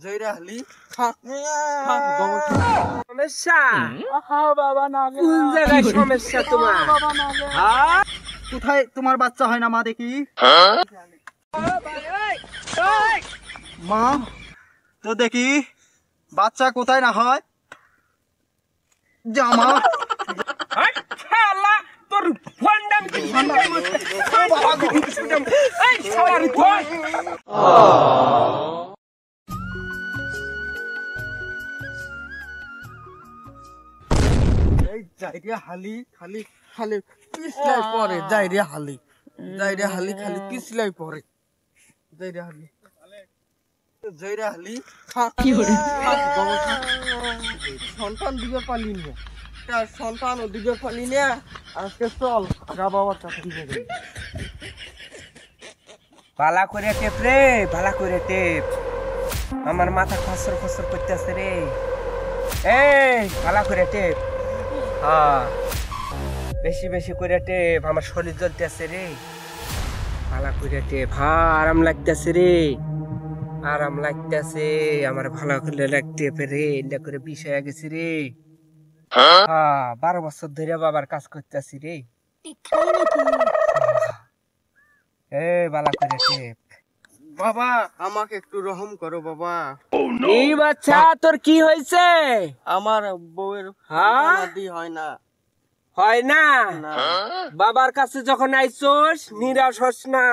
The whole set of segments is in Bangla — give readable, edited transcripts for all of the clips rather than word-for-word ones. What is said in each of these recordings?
জয়রাহলি সমস্যা বাবা না কোন জায়গায় সমস্যা তোমার কোথায় তোমার বাচ্চা হয় না মা দেখি মা তো দেখি বাচ্চা কোথায় না হয় জামা তোর ফন্ডাম কি এই জায়গা হালি খালি খালি পিছলাই পরে জায়গা হালি খালি পিছলাই পরে জায়গা হালি সন্তান দিবে পালি না তার সন্তান দিবে পালি না আজকে চল আগা বাবার কাছে দিবে ভালা করে টেপ রে ভালা করে টেপ আমার মাথা খসর খসর করতেছে রে এই ভালা করে টেপ হ্যাঁ বেশি বেশি করে টেপ আমার শরীর জ্বলতেছে রে ভালা করে টেপ হ্যাঁ আরাম লাগতেছে রে আরাম লাগতেছে আমার ভালো করে লাগতে পেরে এটা করে বিষ হয়ে গেছি রে হ্যাঁ 12 বছর ধরে বাবার কাজ করতেছি রে ভালো করে টেপ বাবা আমাকে একটু রহম করো বাবা এই বাচ্চা তোর কি হয়েছে আমার বউয়ের হ্যাঁ হয় না হয় না বাবার কাছে যখন আইছস নিরাশ হস না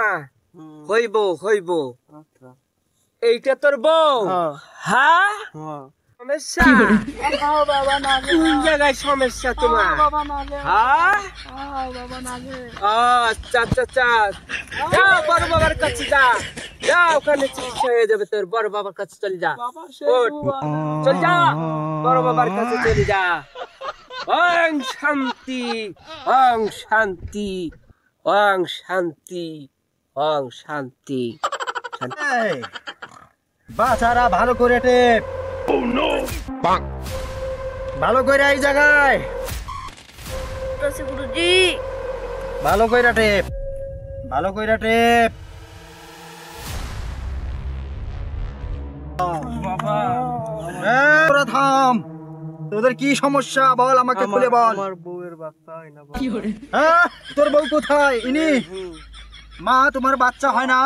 হইব হইব এইটা তোর বউ হ্যাঁ সমস্যা কোন জায়গায় সমস্যা তোমার হ্যাঁ আচ্ছা আচ্ছা আচ্ছা যা বড় বাবার কাছে যা ওখানে চিকিৎসা হয়ে যাবে তোর বড় বাবার কাছে চলে যা চল যা বড় বাবার কাছে চলে যা ওং শান্তি ওং শান্তি ওং শান্তি ওং শান্তি বাচ্চারা ভালো করে টেপ ভালো করে এই জায়গায় ভালো করে টেপ ভালো করে টেপ তোরা থাম তোদের কি সমস্যা বল আমাকে খুলে বল আমার বউয়ের বাচ্চা হয় না হ্যাঁ তোর বউ কোথায় ইনি মা তোমার বাচ্চা হয় না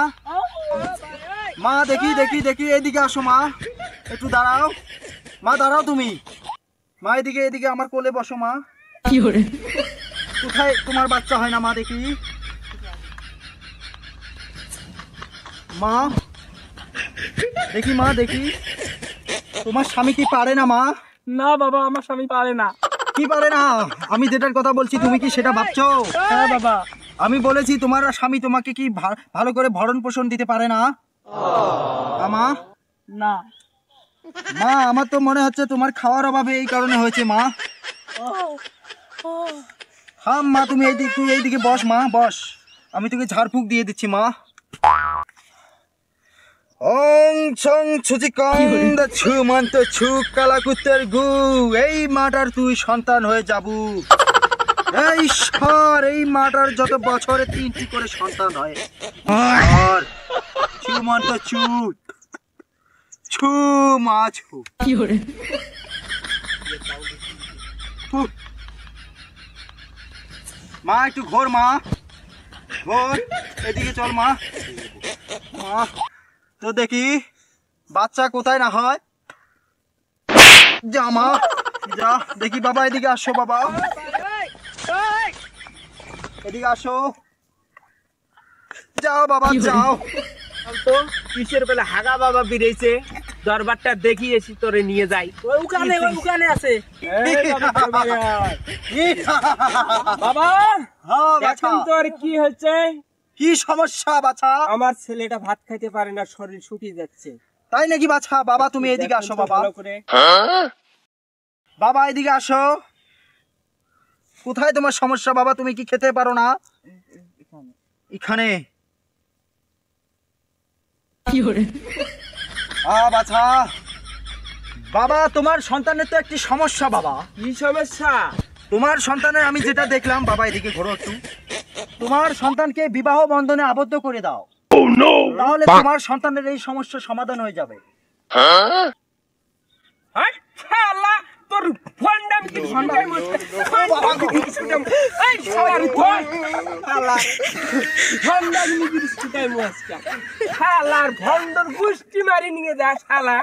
মা দেখি দেখি দেখি এদিকে আসো মা একটু দাঁড়াও মা দাঁড়াও তুমি মা এদিকে এদিকে আমার কোলে বসো মা কোথায় তোমার বাচ্চা হয় না মা দেখি মা দেখি মা দেখি তোমার স্বামী কি পারে না মা না বাবা আমার স্বামী পারে না কি পারে না আমি যেটার কথা বলছি তুমি কি সেটা ভাবছো হ্যাঁ বাবা আমি বলেছি তোমার স্বামী তোমাকে কি ভালো করে ভরণ পোষণ দিতে পারে না মা না মা আমার তো মনে হচ্ছে তোমার খাওয়ার অভাবে এই কারণে হয়েছে মা হ্যাঁ মা তুমি তুই এইদিকে বস মা বস আমি তোকে ঝাড়ফুঁক দিয়ে দিচ্ছি মা ওং ছং ছুচি কং দা ছু মন্ত ছু কালাকুতের গু এই মাটার তুই সন্তান হয়ে যাবু এই সর এই মাটার যত বছরে 3টি করে সন্তান হয় আর ছু মন্ত ছু ছু মা ছু মা একটু ঘোর মা ঘোর এদিকে চল মা মা তো দেখি বাচ্চা কোথায় না হয় যা মা যা দেখি বাবা এদিকে আসো বাবা এদিকে আসো যাও বাবা যাও তো কিসের বেলা হাগা বাবা বেরিয়েছে দরবারটা দেখি এসি তোরে নিয়ে যাই ওখানে আছে বাবা এখন তোর কি হচ্ছে কি সমস্যা বাছা আমার ছেলেটা ভাত খাইতে পারে না শরীর শুকিয়ে যাচ্ছে তাই নাকি বাছা বাবা তুমি এদিকে আসো বাবা বাবা এদিকে আসো কোথায় তোমার সমস্যা বাবা তুমি কি খেতে পারো না এখানে বাছা বাবা তোমার সন্তানের তো একটি সমস্যা বাবা কি সমস্যা তোমার সন্তানের আমি যেটা দেখলাম বাবা এদিকে ঘোরো একটু তোমার সন্তানকে বিবাহ বন্ধনে আবদ্ধ করে দাও তাহলে তোমার সন্তানের এই সমস্যার সমাধান হয়ে যাবে হাট শালা তোর ফন্ডাম কি ফন্ডাম এই শালার ফোন শালা ফন্ডাম কি ছুটাই মুসকা শালার ভন্ডর গুষ্টি মারি নিয়ে যা শালা